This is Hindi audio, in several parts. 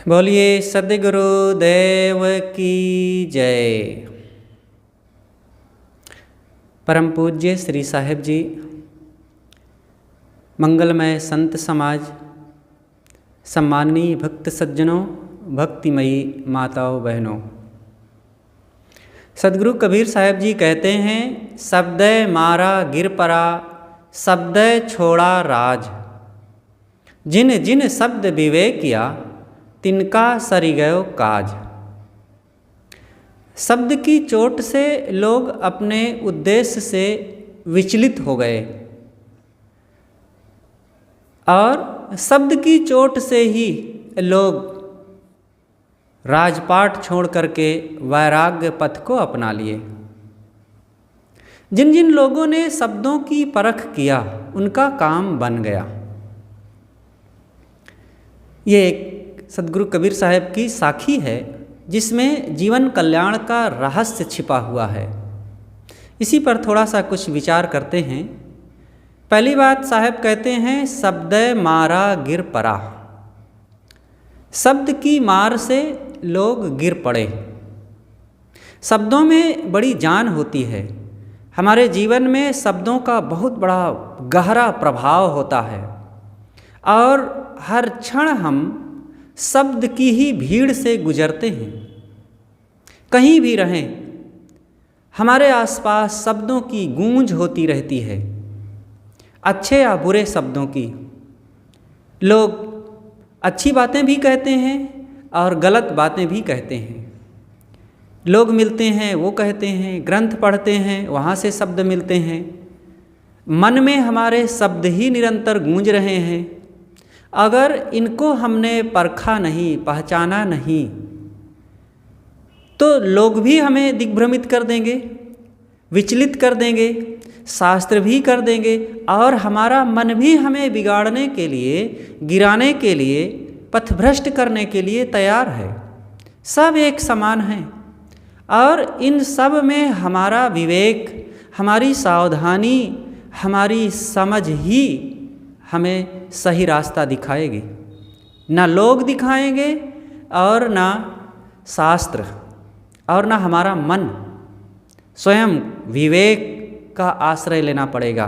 बोलिए सद्गुरु देव की जय। परम पूज्य श्री साहिब जी, मंगलमय संत समाज, सम्माननीय भक्त सज्जनों, भक्तिमयी माताओं बहनों, सदगुरु कबीर साहिब जी कहते हैं, शब्द मारा गिर परा, शब्द छोड़ा राज। जिन जिन शब्द विवेक किया, तिनका सरि गयो काज। शब्द की चोट से लोग अपने उद्देश्य से विचलित हो गए और शब्द की चोट से ही लोग राजपाट छोड़ करके वैराग्य पथ को अपना लिए। जिन जिन लोगों ने शब्दों की परख किया, उनका काम बन गया। ये एक सदगुरु कबीर साहब की साखी है, जिसमें जीवन कल्याण का रहस्य छिपा हुआ है। इसी पर थोड़ा सा कुछ विचार करते हैं। पहली बात साहब कहते हैं, शब्द मारा गिर परा। शब्द की मार से लोग गिर पड़े। शब्दों में बड़ी जान होती है। हमारे जीवन में शब्दों का बहुत बड़ा गहरा प्रभाव होता है और हर क्षण हम शब्द की ही भीड़ से गुजरते हैं। कहीं भी रहें, हमारे आसपास शब्दों की गूंज होती रहती है, अच्छे या बुरे शब्दों की। लोग अच्छी बातें भी कहते हैं और गलत बातें भी कहते हैं। लोग मिलते हैं, वो कहते हैं, ग्रंथ पढ़ते हैं, वहाँ से शब्द मिलते हैं। मन में हमारे शब्द ही निरंतर गूंज रहे हैं। अगर इनको हमने परखा नहीं, पहचाना नहीं, तो लोग भी हमें दिग्भ्रमित कर देंगे, विचलित कर देंगे, शास्त्र भी कर देंगे और हमारा मन भी हमें बिगाड़ने के लिए, गिराने के लिए, पथभ्रष्ट करने के लिए तैयार है। सब एक समान हैं और इन सब में हमारा विवेक, हमारी सावधानी, हमारी समझ ही हमें सही रास्ता दिखाएगी। ना लोग दिखाएंगे और ना शास्त्र और ना हमारा मन। स्वयं विवेक का आश्रय लेना पड़ेगा।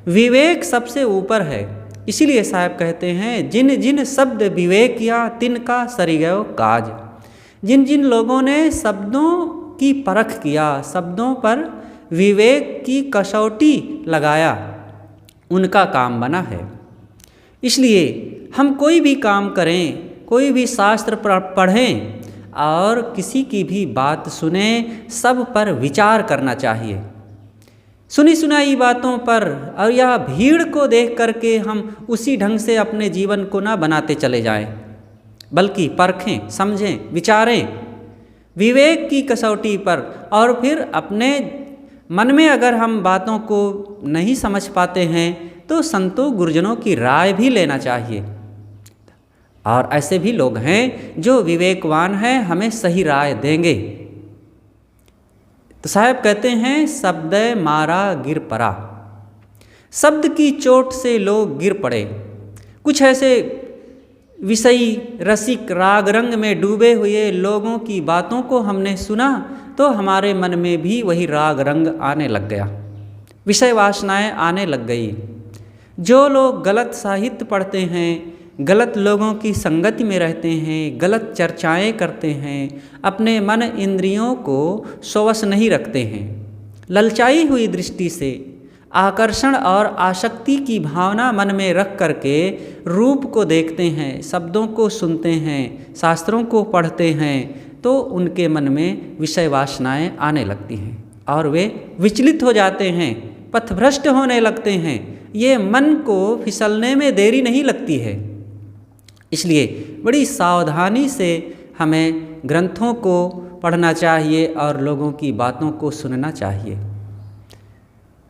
विवेक सबसे ऊपर है। इसीलिए साहब कहते हैं, जिन जिन शब्द विवेक किया, तिनका सरि गयो काज। जिन जिन लोगों ने शब्दों की परख किया, शब्दों पर विवेक की कसौटी लगाया, उनका काम बना है। इसलिए हम कोई भी काम करें, कोई भी शास्त्र पढ़ें और किसी की भी बात सुने, सब पर विचार करना चाहिए। सुनी सुनाई बातों पर और यह भीड़ को देख करके हम उसी ढंग से अपने जीवन को ना बनाते चले जाएं, बल्कि परखें, समझें, विचारें विवेक की कसौटी पर। और फिर अपने मन में अगर हम बातों को नहीं समझ पाते हैं, तो संतों गुरुजनों की राय भी लेना चाहिए। और ऐसे भी लोग हैं जो विवेकवान हैं, हमें सही राय देंगे। तो साहब कहते हैं, शब्द मारा गिर परा। शब्द की चोट से लोग गिर पड़े। कुछ ऐसे विषयी रसिक राग रंग में डूबे हुए लोगों की बातों को हमने सुना, तो हमारे मन में भी वही राग रंग आने लग गया, विषय वासनाएं आने लग गई। जो लोग गलत साहित्य पढ़ते हैं, गलत लोगों की संगति में रहते हैं, गलत चर्चाएं करते हैं, अपने मन इंद्रियों को स्ववश नहीं रखते हैं, ललचाई हुई दृष्टि से आकर्षण और आसक्ति की भावना मन में रख करके रूप को देखते हैं, शब्दों को सुनते हैं, शास्त्रों को पढ़ते हैं, तो उनके मन में विषय वासनाएं आने लगती हैं और वे विचलित हो जाते हैं, पथभ्रष्ट होने लगते हैं। ये मन को फिसलने में देरी नहीं लगती है। इसलिए बड़ी सावधानी से हमें ग्रंथों को पढ़ना चाहिए और लोगों की बातों को सुनना चाहिए।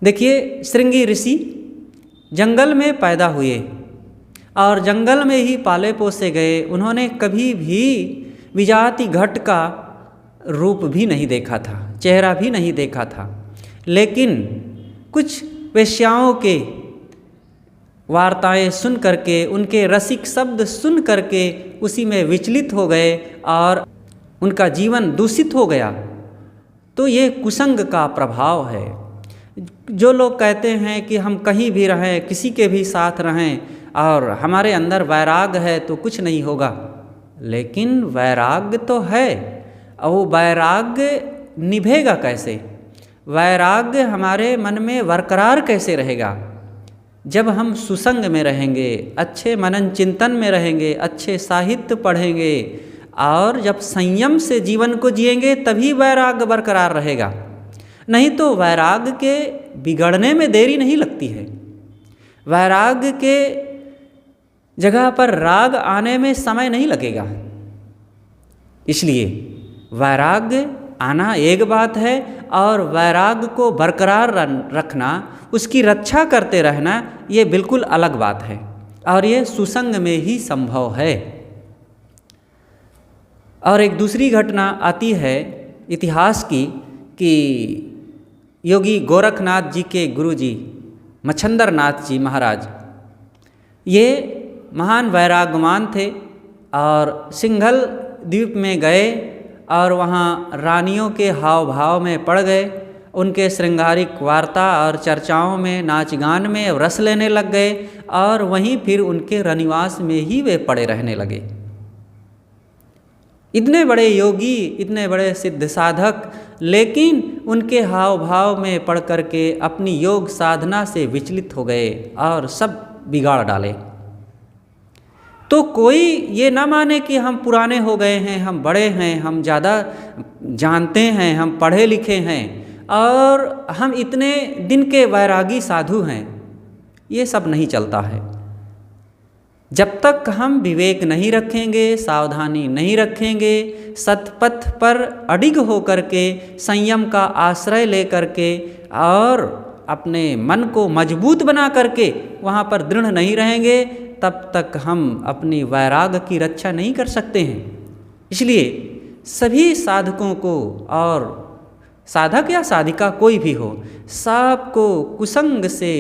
देखिए, श्रृंगी ऋषि जंगल में पैदा हुए और जंगल में ही पाले पोसे गए। उन्होंने कभी भी विजाति घट का रूप भी नहीं देखा था, चेहरा भी नहीं देखा था। लेकिन कुछ वेश्याओं के वार्ताएं सुन करके, उनके रसिक शब्द सुन करके उसी में विचलित हो गए और उनका जीवन दूषित हो गया, तो ये कुसंग का प्रभाव है। जो लोग कहते हैं कि हम कहीं भी रहें, किसी के भी साथ रहें और हमारे अंदर वैराग्य है तो कुछ नहीं होगा, लेकिन वैराग्य तो है, और वो वैराग्य निभेगा कैसे? वैराग्य हमारे मन में बरकरार कैसे रहेगा? जब हम सुसंग में रहेंगे, अच्छे मनन चिंतन में रहेंगे, अच्छे साहित्य पढ़ेंगे और जब संयम से जीवन को जिएंगे, तभी वैराग्य बरकरार रहेगा। नहीं तो वैराग्य के बिगड़ने में देरी नहीं लगती है। वैराग्य के जगह पर राग आने में समय नहीं लगेगा। इसलिए वैराग्य आना एक बात है और वैराग्य को बरकरार रखना, उसकी रक्षा करते रहना, ये बिल्कुल अलग बात है और ये सुसंग में ही संभव है। और एक दूसरी घटना आती है इतिहास की कि योगी गोरखनाथ जी के गुरुजी मच्छंदरनाथ जी महाराज, ये महान वैराग्यवान थे और सिंघल द्वीप में गए और वहाँ रानियों के हाव भाव में पड़ गए, उनके श्रृंगारिक वार्ता और चर्चाओं में, नाच गान में रस लेने लग गए और वहीं फिर उनके रनिवास में ही वे पड़े रहने लगे। इतने बड़े योगी, इतने बड़े सिद्ध साधक, लेकिन उनके हाव भाव में पड़ कर के अपनी योग साधना से विचलित हो गए और सब बिगाड़ डाले। तो कोई ये ना माने कि हम पुराने हो गए हैं, हम बड़े हैं, हम ज़्यादा जानते हैं, हम पढ़े लिखे हैं और हम इतने दिन के वैरागी साधु हैं। ये सब नहीं चलता है। जब तक हम विवेक नहीं रखेंगे, सावधानी नहीं रखेंगे, सतपथ पर अडिग होकर के, संयम का आश्रय ले करके और अपने मन को मजबूत बना करके वहाँ पर दृढ़ नहीं रहेंगे, तब तक हम अपनी वैराग्य की रक्षा नहीं कर सकते हैं। इसलिए सभी साधकों को, और साधक या साधिका कोई भी हो, सबको कुसंग से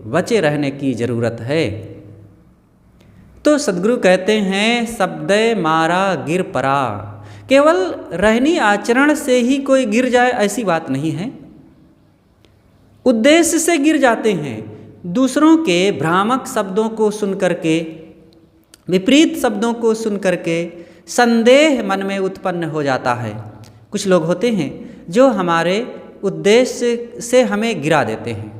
बचे रहने की जरूरत है। तो सद्गुरु कहते हैं, शब्दे मारा गिर परा। केवल रहनी आचरण से ही कोई गिर जाए ऐसी बात नहीं है। उद्देश्य से गिर जाते हैं। दूसरों के भ्रामक शब्दों को सुन करके, विपरीत शब्दों को सुन करके संदेह मन में उत्पन्न हो जाता है। कुछ लोग होते हैं जो हमारे उद्देश्य से हमें गिरा देते हैं।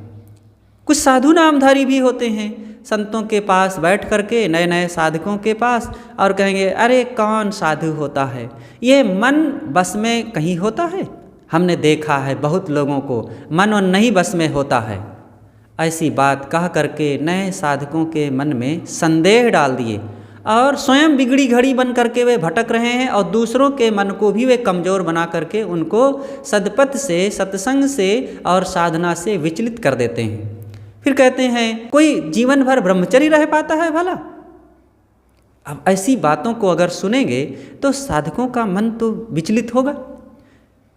कुछ साधु नामधारी भी होते हैं, संतों के पास बैठ करके, नए नए साधकों के पास, और कहेंगे अरे कौन साधु होता है, ये मन बस में कहीं होता है। हमने देखा है बहुत लोगों को मन नहीं बस में होता है। ऐसी बात कह करके नए साधकों के मन में संदेह डाल दिए और स्वयं बिगड़ी घड़ी बन करके वे भटक रहे हैं और दूसरों के मन को भी वे कमज़ोर बना करके उनको सदपथ से, सत्संग से और साधना से विचलित कर देते हैं। फिर कहते हैं कोई जीवन भर ब्रह्मचर्य रह पाता है भला? अब ऐसी बातों को अगर सुनेंगे तो साधकों का मन तो विचलित होगा।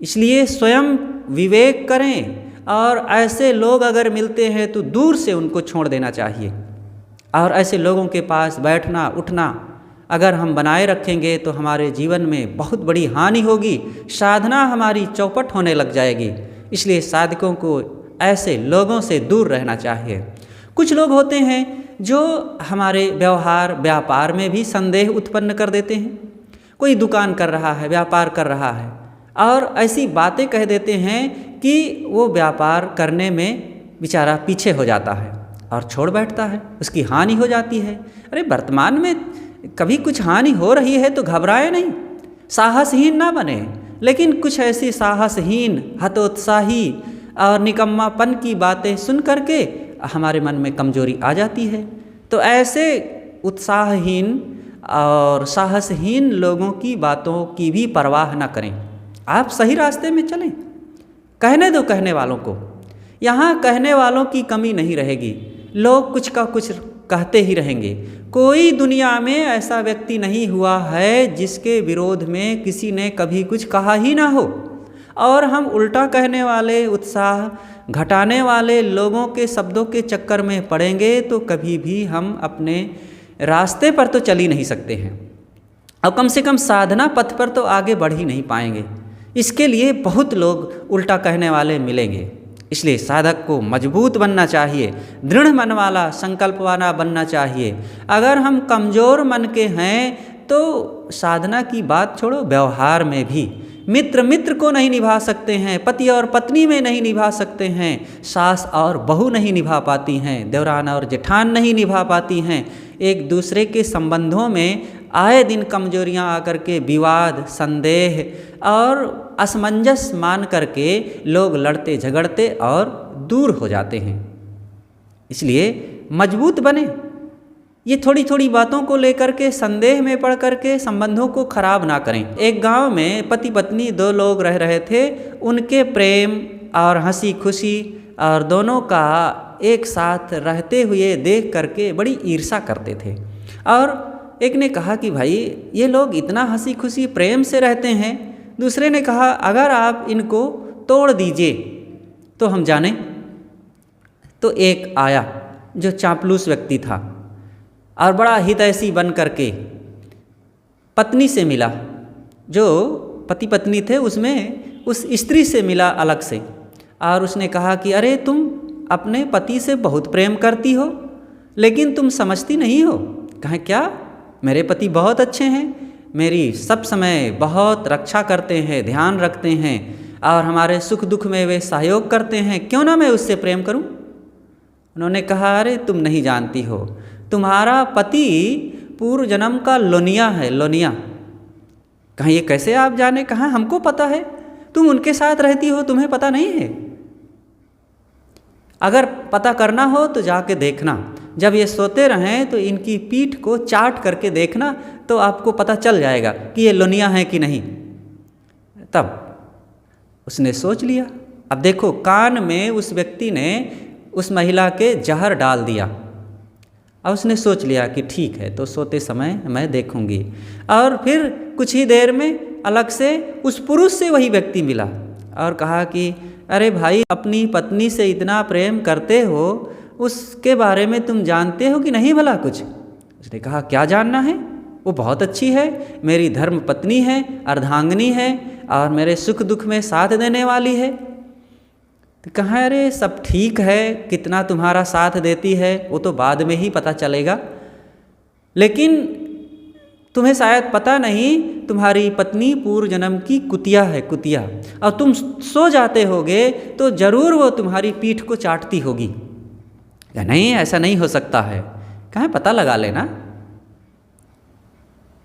इसलिए स्वयं विवेक करें और ऐसे लोग अगर मिलते हैं तो दूर से उनको छोड़ देना चाहिए। और ऐसे लोगों के पास बैठना उठना अगर हम बनाए रखेंगे तो हमारे जीवन में बहुत बड़ी हानि होगी, साधना हमारी चौपट होने लग जाएगी। इसलिए साधकों को ऐसे लोगों से दूर रहना चाहिए। कुछ लोग होते हैं जो हमारे व्यवहार व्यापार में भी संदेह उत्पन्न कर देते हैं। कोई दुकान कर रहा है, व्यापार कर रहा है और ऐसी बातें कह देते हैं कि वो व्यापार करने में बेचारा पीछे हो जाता है और छोड़ बैठता है, उसकी हानि हो जाती है। अरे वर्तमान में कभी कुछ हानि हो रही है तो घबराए नहीं, साहसहीन ना बने। लेकिन कुछ ऐसी साहसहीन, हतोत्साही और निकम्मापन की बातें सुन करके हमारे मन में कमजोरी आ जाती है। तो ऐसे उत्साहहीन और साहसहीन लोगों की बातों की भी परवाह न करें। आप सही रास्ते में चलें, कहने दो कहने वालों को। यहाँ कहने वालों की कमी नहीं रहेगी, लोग कुछ का कुछ कहते ही रहेंगे। कोई दुनिया में ऐसा व्यक्ति नहीं हुआ है जिसके विरोध में किसी ने कभी कुछ कहा ही ना हो। और हम उल्टा कहने वाले, उत्साह घटाने वाले लोगों के शब्दों के चक्कर में पड़ेंगे तो कभी भी हम अपने रास्ते पर तो चल ही नहीं सकते हैं, और कम से कम साधना पथ पर तो आगे बढ़ ही नहीं पाएंगे। इसके लिए बहुत लोग उल्टा कहने वाले मिलेंगे। इसलिए साधक को मजबूत बनना चाहिए, दृढ़ मन वाला, संकल्प वाला बनना चाहिए। अगर हम कमज़ोर मन के हैं तो साधना की बात छोड़ो, व्यवहार में भी मित्र मित्र को नहीं निभा सकते हैं, पति और पत्नी में नहीं निभा सकते हैं, सास और बहू नहीं निभा पाती हैं, देवरान और जेठान नहीं निभा पाती हैं। एक दूसरे के संबंधों में आए दिन कमजोरियां आकर के विवाद, संदेह और असमंजस मान करके लोग लड़ते झगड़ते और दूर हो जाते हैं। इसलिए मजबूत बने। ये थोड़ी थोड़ी बातों को लेकर के संदेह में पड़ करके संबंधों को खराब ना करें। एक गांव में पति पत्नी 2 लोग रह रहे थे। उनके प्रेम और हंसी खुशी और दोनों का एक साथ रहते हुए देख करके बड़ी ईर्ष्या करते थे। और एक ने कहा कि भाई ये लोग इतना हंसी खुशी प्रेम से रहते हैं। दूसरे ने कहा अगर आप इनको तोड़ दीजिए तो हम जाने। तो एक आया जो चापलूस व्यक्ति था और बड़ा हितैषी बन करके पत्नी से मिला, जो पति पत्नी थे उसमें उस स्त्री से मिला अलग से, और उसने कहा कि अरे तुम अपने पति से बहुत प्रेम करती हो लेकिन तुम समझती नहीं हो। कहें क्या? मेरे पति बहुत अच्छे हैं, मेरी सब समय बहुत रक्षा करते हैं, ध्यान रखते हैं और हमारे सुख दुख में वे सहयोग करते हैं, क्यों ना मैं उससे प्रेम करूं? उन्होंने कहा अरे तुम नहीं जानती हो, तुम्हारा पति पूर्व जन्म का लोनिया है, लोनिया। कहाँ ये कैसे आप जाने? कहाँ हमको पता है, तुम उनके साथ रहती हो, तुम्हें पता नहीं है? अगर पता करना हो तो जाके देखना, जब ये सोते रहें तो इनकी पीठ को चाट करके देखना तो आपको पता चल जाएगा कि ये लोनिया है कि नहीं। तब उसने सोच लिया। अब देखो, कान में उस व्यक्ति ने उस महिला के जहर डाल दिया और उसने सोच लिया कि ठीक है तो सोते समय मैं देखूंगी। और फिर कुछ ही देर में अलग से उस पुरुष से वही व्यक्ति मिला और कहा कि अरे भाई, अपनी पत्नी से इतना प्रेम करते हो, उसके बारे में तुम जानते हो कि नहीं भला कुछ? उसने कहा क्या जानना है, वो बहुत अच्छी है, मेरी धर्म पत्नी है, अर्धांगिनी है और मेरे सुख दुख में साथ देने वाली है। तो कहा अरे सब ठीक है, कितना तुम्हारा साथ देती है वो तो बाद में ही पता चलेगा, लेकिन तुम्हें शायद पता नहीं तुम्हारी पत्नी पूर्व जन्म की कुतिया है, कुतिया, और तुम सो जाते होगे तो जरूर वो तुम्हारी पीठ को चाटती होगी। या नहीं, ऐसा नहीं हो सकता है। कहाँ पता लगा लेना।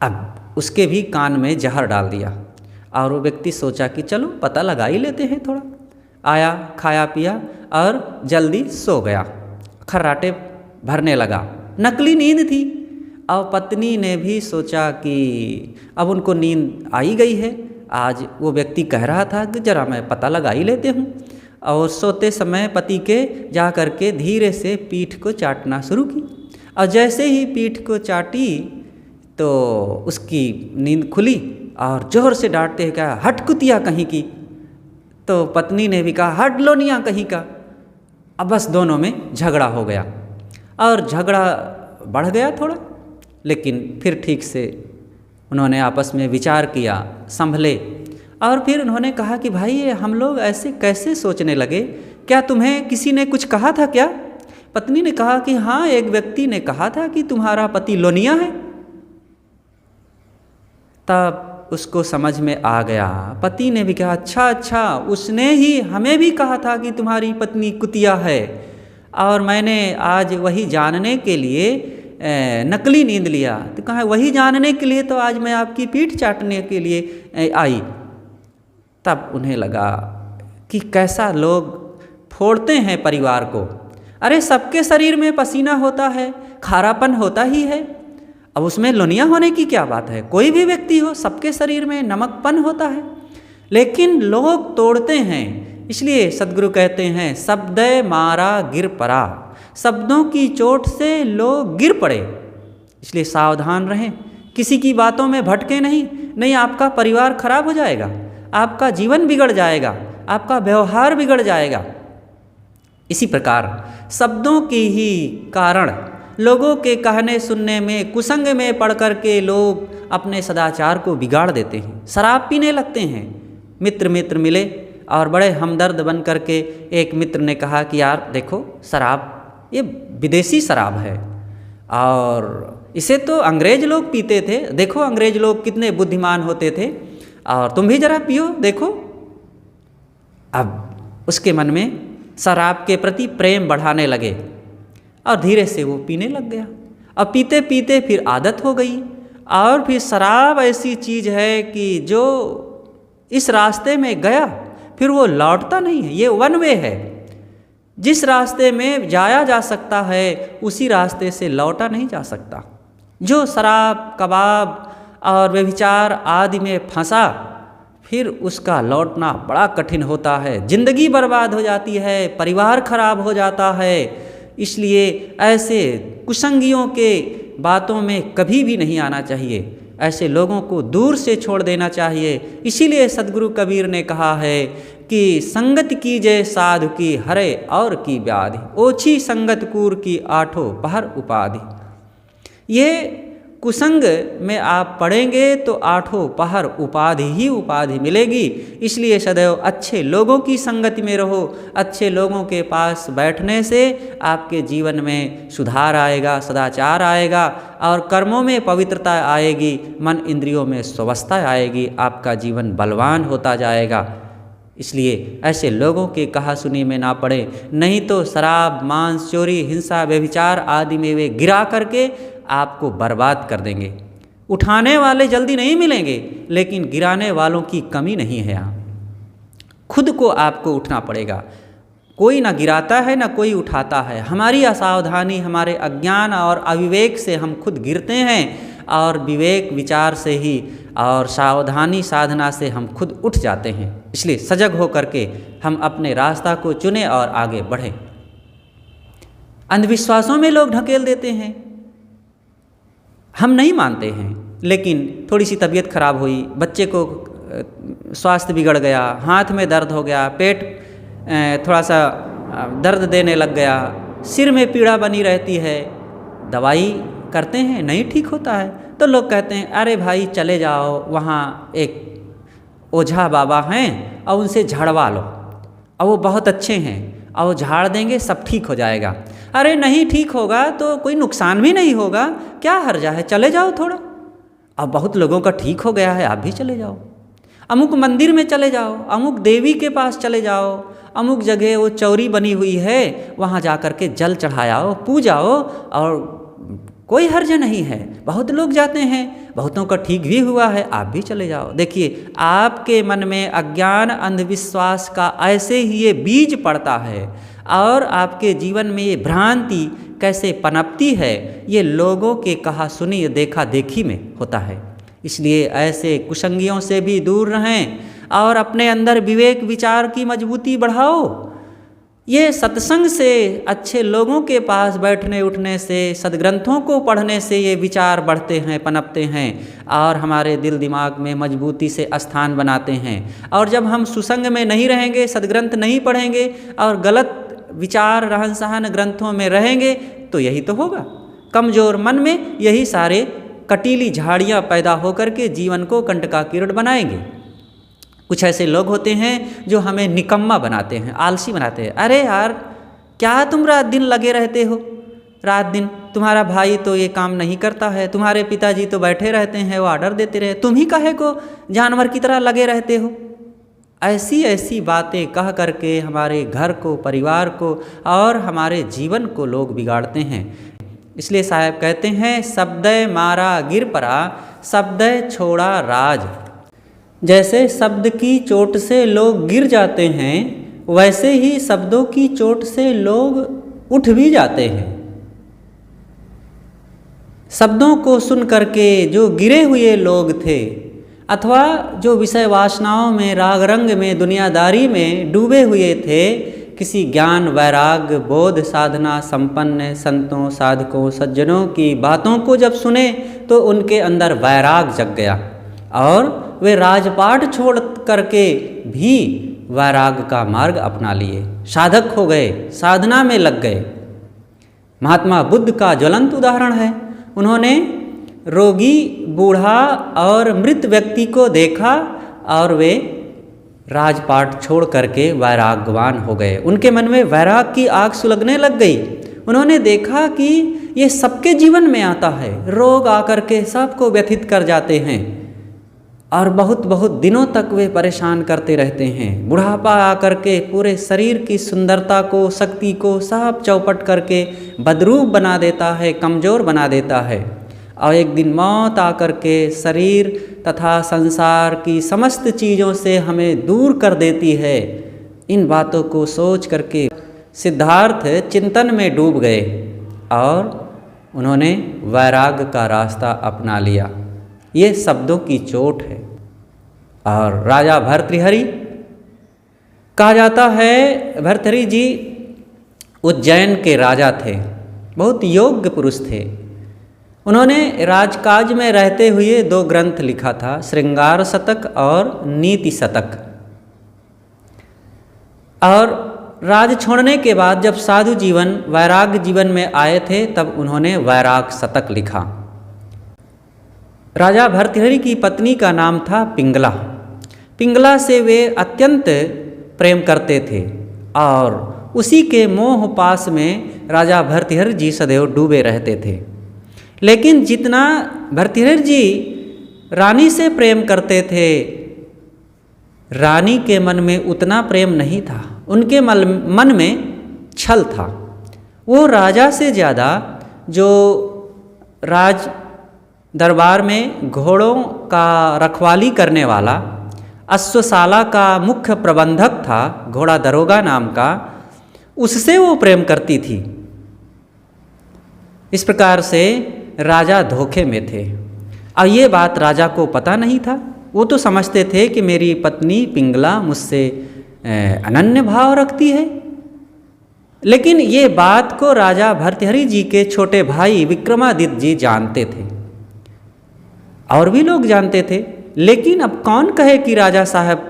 अब उसके भी कान में जहर डाल दिया और वो व्यक्ति सोचा कि चलो पता लगा ही लेते हैं थोड़ा। आया, खाया पिया और जल्दी सो गया। खर्राटे भरने लगा, नकली नींद थी। और पत्नी ने भी सोचा कि अब उनको नींद आई गई है, आज वो व्यक्ति कह रहा था कि जरा मैं पता लगा ही लेते हूँ। और सोते समय पति के जा कर के धीरे से पीठ को चाटना शुरू की। और जैसे ही पीठ को चाटी तो उसकी नींद खुली और जोर से डांटते हैं, कहा हट कुतिया कहीं की। तो पत्नी ने भी कहा हट लोनिया कहीं का। अब बस दोनों में झगड़ा हो गया और झगड़ा बढ़ गया थोड़ा, लेकिन फिर ठीक से उन्होंने आपस में विचार किया, संभले और फिर उन्होंने कहा कि भाई ये हम लोग ऐसे कैसे सोचने लगे, क्या तुम्हें किसी ने कुछ कहा था क्या? पत्नी ने कहा कि हाँ, एक व्यक्ति ने कहा था कि तुम्हारा पति लोनिया है। तब उसको समझ में आ गया। पति ने भी कहा अच्छा अच्छा, उसने ही हमें भी कहा था कि तुम्हारी पत्नी कुतिया है, और मैंने आज वही जानने के लिए नकली नींद लिया। तो कहा वही जानने के लिए तो आज मैं आपकी पीठ चाटने के लिए आई। तब उन्हें लगा कि कैसा लोग फोड़ते हैं परिवार को। अरे सबके शरीर में पसीना होता है, खारापन होता ही है, अब उसमें लोनिया होने की क्या बात है? कोई भी व्यक्ति हो, सबके शरीर में नमकपन होता है, लेकिन लोग तोड़ते हैं। इसलिए सद्गुरु कहते हैं शब्दे मारा गिर पड़ा, शब्दों की चोट से लोग गिर पड़े। इसलिए सावधान रहें, किसी की बातों में भटके नहीं, नहीं आपका परिवार खराब हो जाएगा। आपका जीवन बिगड़ जाएगा, आपका व्यवहार बिगड़ जाएगा। इसी प्रकार शब्दों के ही कारण लोगों के कहने सुनने में, कुसंग में पड़ कर के लोग अपने सदाचार को बिगाड़ देते हैं, शराब पीने लगते हैं। मित्र मिले और बड़े हमदर्द बन कर के एक मित्र ने कहा कि यार देखो, शराब ये विदेशी शराब है और इसे तो अंग्रेज लोग पीते थे, देखो अंग्रेज लोग कितने बुद्धिमान होते थे, और तुम भी जरा पियो देखो। अब उसके मन में शराब के प्रति प्रेम बढ़ाने लगे और धीरे से वो पीने लग गया। अब पीते पीते फिर आदत हो गई, और फिर शराब ऐसी चीज़ है कि जो इस रास्ते में गया फिर वो लौटता नहीं है। ये वन वे है, जिस रास्ते में जाया जा सकता है उसी रास्ते से लौटा नहीं जा सकता। जो शराब, कबाब और व्यभिचार आदि में फंसा, फिर उसका लौटना बड़ा कठिन होता है, जिंदगी बर्बाद हो जाती है, परिवार खराब हो जाता है। इसलिए ऐसे कुसंगियों के बातों में कभी भी नहीं आना चाहिए, ऐसे लोगों को दूर से छोड़ देना चाहिए। इसीलिए सद्गुरु कबीर ने कहा है कि संगत कीजिए साधु की हरे और की व्याधि, ओछी संगत कूर की आठों पहर उपाधि। ये कुसंग में आप पढ़ेंगे तो आठों पहर उपाधि ही उपाधि मिलेगी। इसलिए सदैव अच्छे लोगों की संगति में रहो। अच्छे लोगों के पास बैठने से आपके जीवन में सुधार आएगा, सदाचार आएगा और कर्मों में पवित्रता आएगी, मन इंद्रियों में स्वस्थता आएगी, आपका जीवन बलवान होता जाएगा। इसलिए ऐसे लोगों के कहा सुनी में ना पड़े, नहीं तो शराब, मांस, चोरी, हिंसा, व्यभिचार आदि में वे गिरा करके आपको बर्बाद कर देंगे। उठाने वाले जल्दी नहीं मिलेंगे, लेकिन गिराने वालों की कमी नहीं है। यहाँ खुद को आपको उठना पड़ेगा। कोई ना गिराता है ना कोई उठाता है। हमारी असावधानी, हमारे अज्ञान और अविवेक से हम खुद गिरते हैं, और विवेक विचार से ही और सावधानी साधना से हम खुद उठ जाते हैं। इसलिए सजग हो करके हम अपने रास्ता को चुनें और आगे बढ़ें। अंधविश्वासों में लोग ढकेल देते हैं, हम नहीं मानते हैं, लेकिन थोड़ी सी तबीयत खराब हुई, बच्चे को स्वास्थ्य बिगड़ गया, हाथ में दर्द हो गया, पेट थोड़ा सा दर्द देने लग गया, सिर में पीड़ा बनी रहती है, दवाई करते हैं नहीं ठीक होता है, तो लोग कहते हैं अरे भाई चले जाओ, वहाँ एक ओझा बाबा हैं और उनसे झाड़वा लो, और वो बहुत अच्छे हैं और वो झाड़ देंगे, सब ठीक हो जाएगा। अरे नहीं ठीक होगा तो कोई नुकसान भी नहीं होगा, क्या हर्जा है, चले जाओ थोड़ा। अब बहुत लोगों का ठीक हो गया है, आप भी चले जाओ, अमुक मंदिर में चले जाओ, अमुक देवी के पास चले जाओ, अमुक जगह वो चौरी बनी हुई है, वहाँ जा कर के जल चढ़ाओ, पूजाओ, और कोई हर्ज नहीं है। बहुत लोग जाते हैं, बहुतों का ठीक भी हुआ है, आप भी चले जाओ। देखिए, आपके मन में अज्ञान, अंधविश्वास का ऐसे ही ये बीज पड़ता है, और आपके जीवन में ये भ्रांति कैसे पनपती है, ये लोगों के कहा सुनी देखा देखी में होता है। इसलिए ऐसे कुसंगियों से भी दूर रहें और अपने अंदर विवेक विचार की मजबूती बढ़ाओ। ये सत्संग से, अच्छे लोगों के पास बैठने उठने से, सद्ग्रंथों को पढ़ने से ये विचार बढ़ते हैं, पनपते हैं और हमारे दिल दिमाग में मजबूती से स्थान बनाते हैं। और जब हम सुसंग में नहीं रहेंगे, सद्ग्रंथ नहीं पढ़ेंगे और गलत विचार रहन सहन ग्रंथों में रहेंगे, तो यही तो होगा। कमज़ोर मन में यही सारे कटीली झाड़ियाँ पैदा होकर के जीवन को कंटकाकीर्ण बनाएंगे। कुछ ऐसे लोग होते हैं जो हमें निकम्मा बनाते हैं, आलसी बनाते हैं। अरे यार, क्या तुम रात दिन लगे रहते हो, रात दिन तुम्हारा भाई तो ये काम नहीं करता है, तुम्हारे पिताजी तो बैठे रहते हैं, वो ऑर्डर देते रहे, तुम ही काहे को जानवर की तरह लगे रहते हो। ऐसी ऐसी बातें कह करके हमारे घर को, परिवार को और हमारे जीवन को लोग बिगाड़ते हैं। इसलिए साहब कहते हैं, शब्दय मारा गिर परा, शब्दय छोड़ा राज। जैसे शब्द की चोट से लोग गिर जाते हैं, वैसे ही शब्दों की चोट से लोग उठ भी जाते हैं। शब्दों को सुन करके जो गिरे हुए लोग थे, अथवा जो विषय वासनाओं में, राग रंग में, दुनियादारी में डूबे हुए थे, किसी ज्ञान, वैराग्य, बोध, साधना संपन्न संतों, साधकों, सज्जनों की बातों को जब सुने तो उनके अंदर वैराग जग गया, और वे राजपाट छोड़ करके भी वैराग का मार्ग अपना लिए, साधक हो गए, साधना में लग गए। महात्मा बुद्ध का ज्वलंत उदाहरण है। उन्होंने रोगी, बूढ़ा और मृत व्यक्ति को देखा और वे राजपाट छोड़ करके वैरागवान हो गए। उनके मन में वैराग की आग सुलगने लग गई। उन्होंने देखा कि ये सबके जीवन में आता है, रोग आकर के सबको व्यथित कर जाते हैं और बहुत बहुत दिनों तक वे परेशान करते रहते हैं। बुढ़ापा आकर के पूरे शरीर की सुंदरता को, शक्ति को सब चौपट करके बदरूप बना देता है, कमज़ोर बना देता है। और एक दिन मौत आकर के शरीर तथा संसार की समस्त चीज़ों से हमें दूर कर देती है। इन बातों को सोच करके सिद्धार्थ चिंतन में डूब गए और उन्होंने वैराग का रास्ता अपना लिया। ये शब्दों की चोट है। और राजा भर्तृहरि कहा जाता है, भर्तृहरि जी उज्जैन के राजा थे, बहुत योग्य पुरुष थे। उन्होंने राजकाज में रहते हुए 2 ग्रंथ लिखा था, श्रृंगार शतक और नीति शतक। और राज छोड़ने के बाद जब साधु जीवन, वैराग जीवन में आए थे, तब उन्होंने वैराग शतक लिखा। राजा भर्तृहरि की पत्नी का नाम था पिंगला। पिंगला से वे अत्यंत प्रेम करते थे और उसी के मोह पास में राजा भर्तृहरि जी सदैव डूबे रहते थे। लेकिन जितना भर्तृहरि जी रानी से प्रेम करते थे, रानी के मन में उतना प्रेम नहीं था। उनके मन में छल था। वो राजा से ज़्यादा, जो राज दरबार में घोड़ों का रखवाली करने वाला, अश्वशाला का मुख्य प्रबंधक था, घोड़ा दरोगा नाम का, उससे वो प्रेम करती थी। इस प्रकार से राजा धोखे में थे और ये बात राजा को पता नहीं था। वो तो समझते थे कि मेरी पत्नी पिंगला मुझसे अनन्य भाव रखती है। लेकिन ये बात को राजा भर्तृहरि जी के छोटे भाई विक्रमादित्य जी जानते थे और भी लोग जानते थे। लेकिन अब कौन कहे कि राजा साहब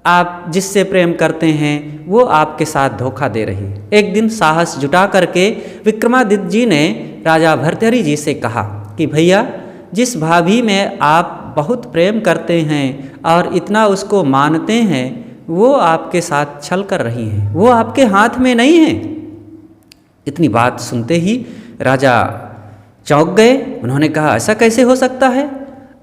आप जिससे प्रेम करते हैं वो आपके साथ धोखा दे रही। एक दिन साहस जुटा करके विक्रमादित्य जी ने राजा भर्तृहरि जी से कहा कि भैया, जिस भाभी में आप बहुत प्रेम करते हैं और इतना उसको मानते हैं, वो आपके साथ छल कर रही हैं, वो आपके हाथ में नहीं है। इतनी बात सुनते ही राजा चौंक गए। उन्होंने कहा ऐसा कैसे हो सकता है?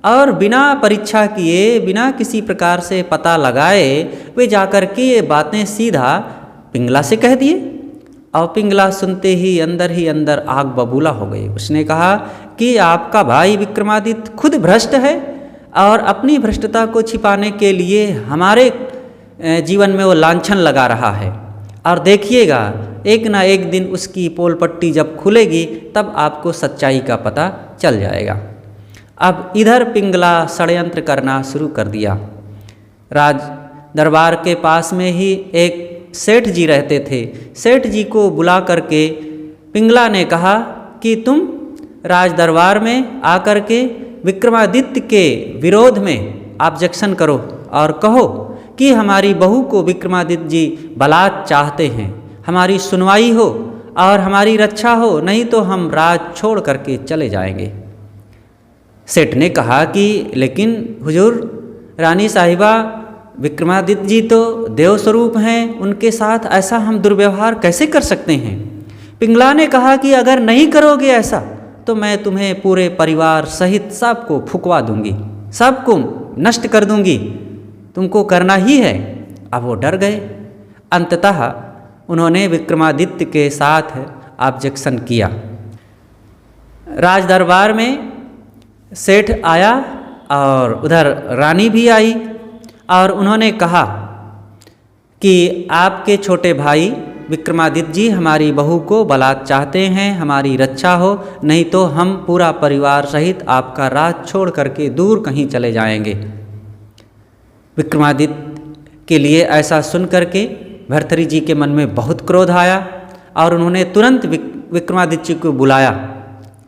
और बिना परीक्षा किए, बिना किसी प्रकार से पता लगाए वे जाकर के ये बातें सीधा पिंगला से कह दिए। और पिंगला सुनते ही अंदर आग बबूला हो गई। उसने कहा कि आपका भाई विक्रमादित्य खुद भ्रष्ट है और अपनी भ्रष्टता को छिपाने के लिए हमारे जीवन में वो लांछन लगा रहा है। और देखिएगा, एक ना एक दिन उसकी पोल पट्टी जब खुलेगी तब आपको सच्चाई का पता चल जाएगा। अब इधर पिंगला षड्यंत्र करना शुरू कर दिया। राज दरबार के पास में ही एक सेठ जी रहते थे। सेठ जी को बुला करके पिंगला ने कहा कि तुम राज दरबार में आकर के विक्रमादित्य के विरोध में ऑब्जेक्शन करो और कहो कि हमारी बहू को विक्रमादित्य जी बलात् चाहते हैं, हमारी सुनवाई हो और हमारी रक्षा हो, नहीं तो हम राज छोड़ करके चले जाएंगे। सेठ ने कहा कि लेकिन हुजूर, रानी साहिबा, विक्रमादित्य जी तो देव स्वरूप हैं, उनके साथ ऐसा हम दुर्व्यवहार कैसे कर सकते हैं? पिंगला ने कहा कि अगर नहीं करोगे ऐसा तो मैं तुम्हें पूरे परिवार सहित सबको फुकवा दूंगी, सबको नष्ट कर दूंगी, तुमको करना ही है। अब वो डर गए। अंततः उन्होंने विक्रमादित्य के साथ ऑब्जेक्शन किया। राज दरबार में सेठ आया और उधर रानी भी आई और उन्होंने कहा कि आपके छोटे भाई विक्रमादित्य जी हमारी बहू को बलात् चाहते हैं, हमारी रक्षा हो, नहीं तो हम पूरा परिवार सहित आपका राज छोड़ करके दूर कहीं चले जाएंगे। विक्रमादित्य के लिए ऐसा सुन करके भर्तृहरि जी के मन में बहुत क्रोध आया और उन्होंने तुरंत विक्रमादित्य जी को बुलाया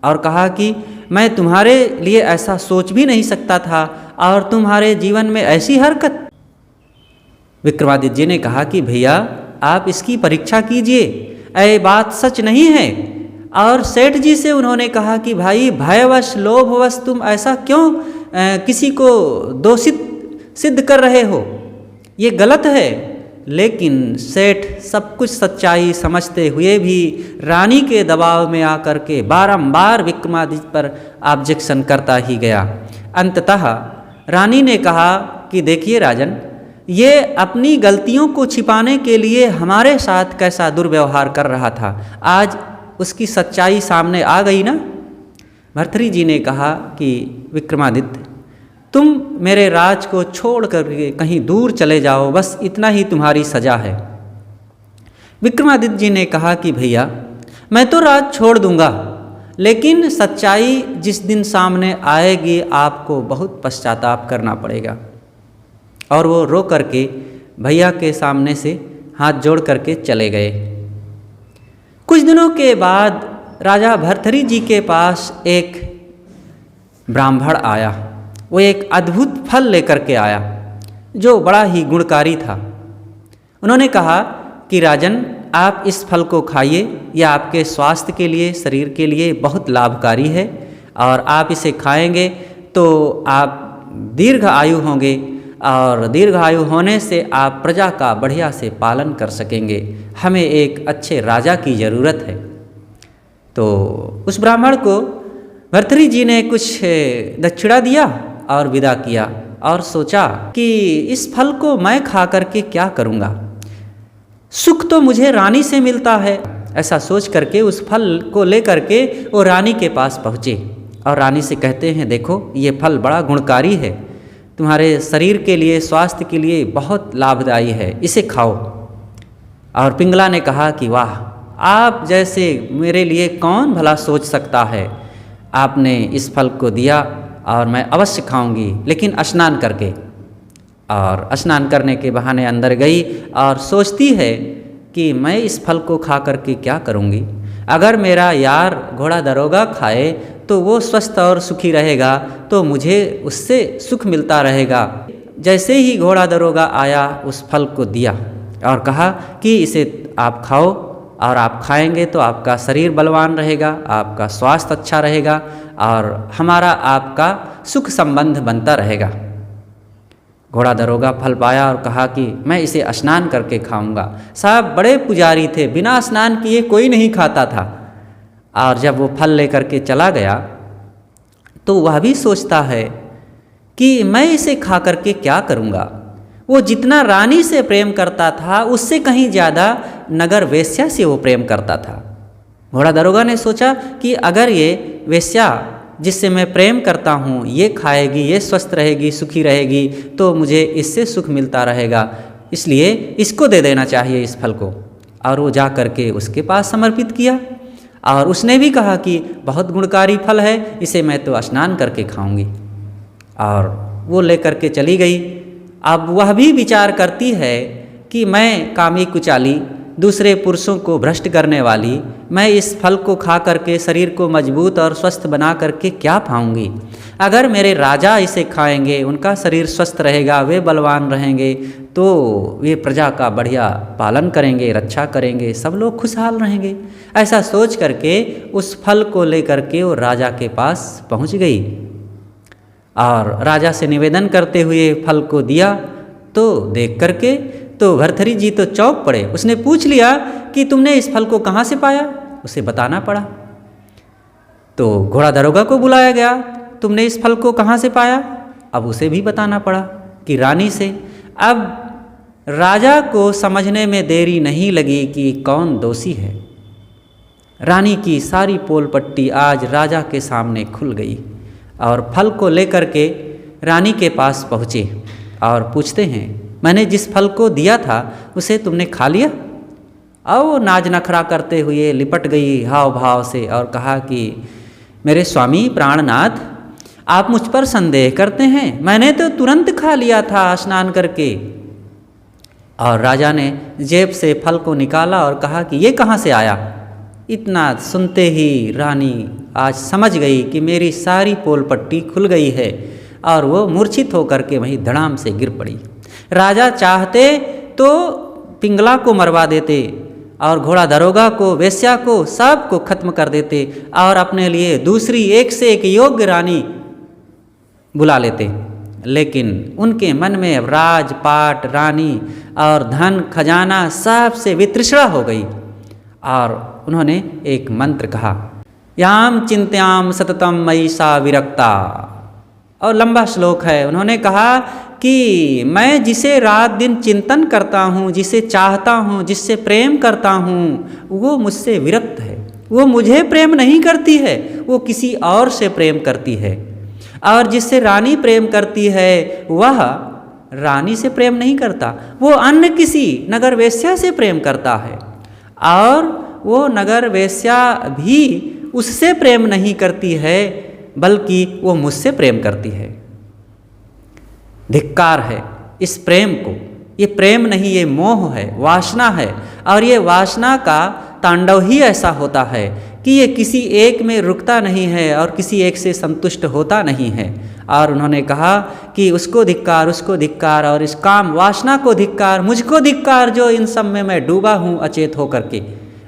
और कहा कि मैं तुम्हारे लिए ऐसा सोच भी नहीं सकता था और तुम्हारे जीवन में ऐसी हरकत। विक्रमादित्य जी ने कहा कि भैया आप इसकी परीक्षा कीजिए, ये बात सच नहीं है। और सेठ जी से उन्होंने कहा कि भाई भयवश लोभवश तुम ऐसा क्यों किसी को दोषित सिद्ध कर रहे हो, ये गलत है। लेकिन सेठ सब कुछ सच्चाई समझते हुए भी रानी के दबाव में आकर के बारंबार विक्रमादित्य पर ऑब्जेक्शन करता ही गया। अंततः रानी ने कहा कि देखिए राजन, ये अपनी गलतियों को छिपाने के लिए हमारे साथ कैसा दुर्व्यवहार कर रहा था, आज उसकी सच्चाई सामने आ गई ना। भर्तृहरि जी ने कहा कि विक्रमादित्य तुम मेरे राज को छोड़ कर कहीं दूर चले जाओ, बस इतना ही तुम्हारी सजा है। विक्रमादित्य जी ने कहा कि भैया मैं तो राज छोड़ दूंगा, लेकिन सच्चाई जिस दिन सामने आएगी आपको बहुत पश्चाताप करना पड़ेगा। और वो रो करके भैया के सामने से हाथ जोड़ करके चले गए। कुछ दिनों के बाद राजा भर्तृहरि जी के पास एक ब्राह्मण आया। वो एक अद्भुत फल लेकर के आया जो बड़ा ही गुणकारी था। उन्होंने कहा कि राजन आप इस फल को खाइए, यह आपके स्वास्थ्य के लिए, शरीर के लिए बहुत लाभकारी है और आप इसे खाएंगे तो आप दीर्घ आयु होंगे और दीर्घ आयु होने से आप प्रजा का बढ़िया से पालन कर सकेंगे। हमें एक अच्छे राजा की ज़रूरत है। तो उस ब्राह्मण को भर्तृहरि जी ने कुछ दक्षिणा दिया और विदा किया और सोचा कि इस फल को मैं खा करके क्या करूँगा, सुख तो मुझे रानी से मिलता है। ऐसा सोच करके उस फल को लेकर के वो रानी के पास पहुँचे और रानी से कहते हैं देखो ये फल बड़ा गुणकारी है, तुम्हारे शरीर के लिए, स्वास्थ्य के लिए बहुत लाभदायी है, इसे खाओ। और पिंगला ने कहा कि वाह, आप जैसे मेरे लिए कौन भला सोच सकता है। आपने इस फल को दिया और मैं अवश्य खाऊंगी, लेकिन स्नान करके। और स्नान करने के बहाने अंदर गई और सोचती है कि मैं इस फल को खा करके क्या करूंगी। अगर मेरा यार घोड़ा दरोगा खाए तो वो स्वस्थ और सुखी रहेगा, तो मुझे उससे सुख मिलता रहेगा। जैसे ही घोड़ा दरोगा आया उस फल को दिया और कहा कि इसे आप खाओ, और आप खाएंगे तो आपका शरीर बलवान रहेगा, आपका स्वास्थ्य अच्छा रहेगा और हमारा आपका सुख संबंध बनता रहेगा। घोड़ा दरोगा फल पाया और कहा कि मैं इसे स्नान करके खाऊंगा। साहब बड़े पुजारी थे, बिना स्नान किए कोई नहीं खाता था। और जब वो फल लेकर के चला गया तो वह भी सोचता है कि मैं इसे खा करके क्या करूँगा। वो जितना रानी से प्रेम करता था उससे कहीं ज़्यादा नगर वेश्या से वो प्रेम करता था। घोड़ा दरोगा ने सोचा कि अगर ये वेश्या जिससे मैं प्रेम करता हूँ ये खाएगी, ये स्वस्थ रहेगी, सुखी रहेगी, तो मुझे इससे सुख मिलता रहेगा, इसलिए इसको दे देना चाहिए इस फल को। और वो जा करके उसके पास समर्पित किया और उसने भी कहा कि बहुत गुणकारी फल है, इसे मैं तो स्नान करके खाऊंगी। और वो लेकर के चली गई। अब वह भी विचार करती है कि मैं कामी कुचाली, दूसरे पुरुषों को भ्रष्ट करने वाली, मैं इस फल को खा करके शरीर को मजबूत और स्वस्थ बना करके क्या पाऊंगी। अगर मेरे राजा इसे खाएंगे, उनका शरीर स्वस्थ रहेगा, वे बलवान रहेंगे, तो वे प्रजा का बढ़िया पालन करेंगे, रक्षा करेंगे, सब लोग खुशहाल रहेंगे। ऐसा सोच करके उस फल को लेकर के वो राजा के पास पहुंच गई और राजा से निवेदन करते हुए फल को दिया। तो देख करके तो भर्तृहरि जी तो चौंक पड़े। उसने पूछ लिया कि तुमने इस फल को कहाँ से पाया, उसे बताना पड़ा। तो घोड़ा दरोगा को बुलाया गया, तुमने इस फल को कहाँ से पाया, अब उसे भी बताना पड़ा कि रानी से। अब राजा को समझने में देरी नहीं लगी कि कौन दोषी है। रानी की सारी पोल पट्टी आज राजा के सामने खुल गई और फल को लेकर के रानी के पास पहुँचे और पूछते हैं मैंने जिस फल को दिया था उसे तुमने खा लिया। और वो नाज नखरा करते हुए लिपट गई हाव भाव से और कहा कि मेरे स्वामी प्राणनाथ, आप मुझ पर संदेह करते हैं, मैंने तो तुरंत खा लिया था स्नान करके। और राजा ने जेब से फल को निकाला और कहा कि ये कहाँ से आया। इतना सुनते ही रानी आज समझ गई कि मेरी सारी पोल पट्टी खुल गई है, और वो मूर्छित होकर के वहीं धड़ाम से गिर पड़ी। राजा चाहते तो पिंगला को मरवा देते और घोड़ा दरोगा को, वेश्या को, सब को खत्म कर देते और अपने लिए दूसरी एक से एक योग्य रानी बुला लेते, लेकिन उनके मन में राजपाट, रानी और धन खजाना सब से वितृष्णा हो गई। और उन्होंने एक मंत्र कहा, याम चिंत्याम सततम मयि सा विरक्ता। और लंबा श्लोक है। उन्होंने कहा कि मैं जिसे रात दिन चिंतन करता हूँ, जिसे चाहता हूँ, जिससे प्रेम करता हूँ, वो मुझसे विरक्त है। वो मुझे प्रेम नहीं करती है, वो किसी और से प्रेम करती है। और जिससे रानी प्रेम करती है वह रानी से प्रेम नहीं करता, वो अन्य किसी नगर वेश्या से प्रेम करता है। और वो नगर वेश्या भी उससे प्रेम नहीं करती है, बल्कि वो मुझसे प्रेम करती है। धिक्कार है इस प्रेम को। ये प्रेम नहीं, ये मोह है, वासना है। और ये वासना का तांडव ही ऐसा होता है कि ये किसी एक में रुकता नहीं है और किसी एक से संतुष्ट होता नहीं है। और उन्होंने कहा कि उसको धिक्कार, उसको धिक्कार, और इस काम वासना को धिक्कार, मुझको धिक्कार, जो इन सब में मैं डूबा हूँ अचेत होकर के।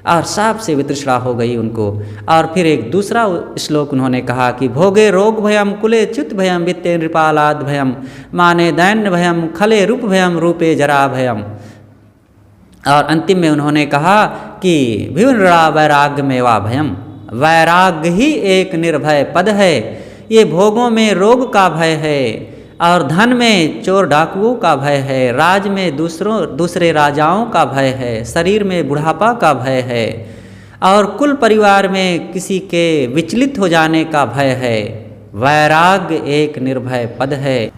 और साप से वितृष्णा हो गई उनको। और फिर एक दूसरा श्लोक उन्होंने कहा कि भोगे रोग भयम, कुले च्युत भयम, वित्ते नृपालाद भयम, माने दैन्य भयम, खले रूप भयम, रूपे जरा भयम। और अंतिम में उन्होंने कहा कि विवृणा वैराग्य मेवा भयम, वैराग्य ही एक निर्भय पद है। ये भोगों में रोग का भय है, और धन में चोर डाकुओं का भय है, राज में दूसरे राजाओं का भय है, शरीर में बुढ़ापा का भय है, और कुल परिवार में किसी के विचलित हो जाने का भय है। वैराग्य एक निर्भय पद है।